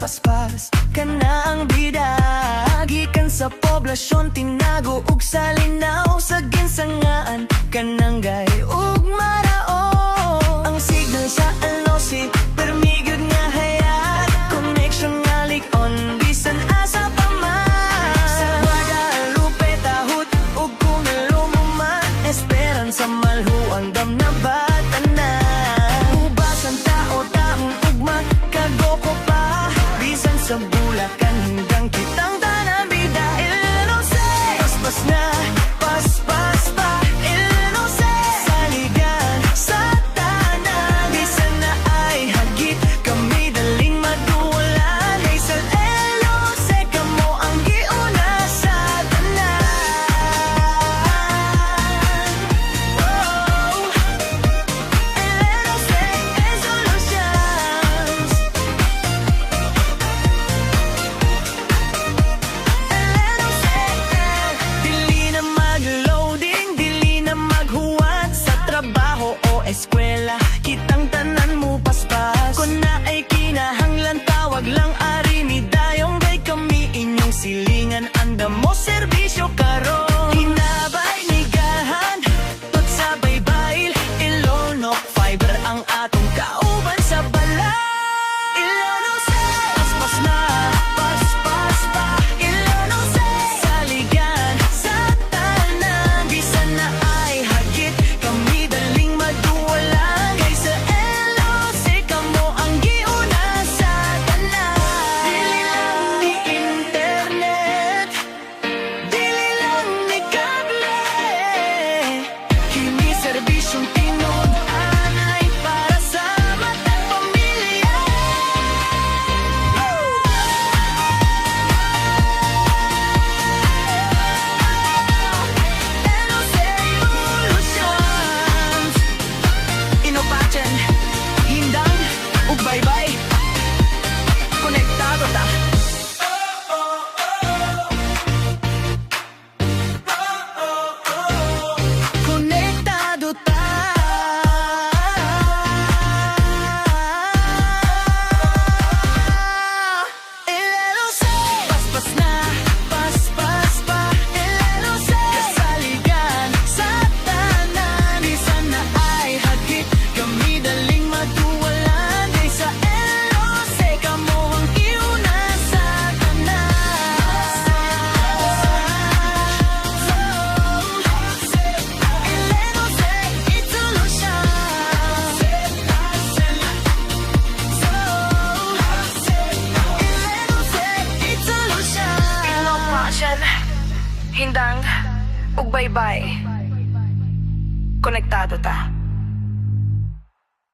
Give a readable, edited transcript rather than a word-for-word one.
paspas ka na ang bida. Gikan sa poblasyon tinago ug sa linaw, sa ginsangaan kananggay ug marao. Ang signal sa alosi permigod nga hayat, connection nga lik-on bisan asa pa man. Sa Guadalupe tahut ug kung naluman, esperanza malhuang dam na batanan. Ubasan tao taong ugma kagoko pa, bisan sa Bulacan hanggang kitang tanan bida. Ilose paspas na paspas pa, ilose saligan sa tanan, bisan na ay hagit kami daling maduwalan. Ay sa ilose kamo ang giuna sa tanan. Oh, ilose and solutions. Dili na mag-loading, dili na maghuwat sa trabaho o eskwela, kitang tanan mo paspas. Kung na ay kinahanglan tawag lang ari ni dayong gay kami inyong silingan, anda mo serbisyo karon. Hinabay ni gahan tot sa baybayil, Ilonok fiber ang atong kauban sa balay. Ilonose paspas na paspas pa, Ilonose saligan sa tanan, bisan na ay hagit kami daling maduwalan. Kaysa Ilose kamo ang giuna sa tanan. Dili lang ni internet, dili lang ni kable, kini serbisyong tinud-anay para sa matag pamilya. Ilose Solutions. Inopachan, hindang ug baybay, konektado ta. Konektado ta. Ilose paspas na paspas pa, Ilose kasaligan sa tanan, bisan na ay hagit kami daling maduwalan. Kaysa Ilose kamo ang iuna sa tanan. Ilose it's solutions. Ilose it's solutions. Inopachan, hindang ug baybay, konektado ta.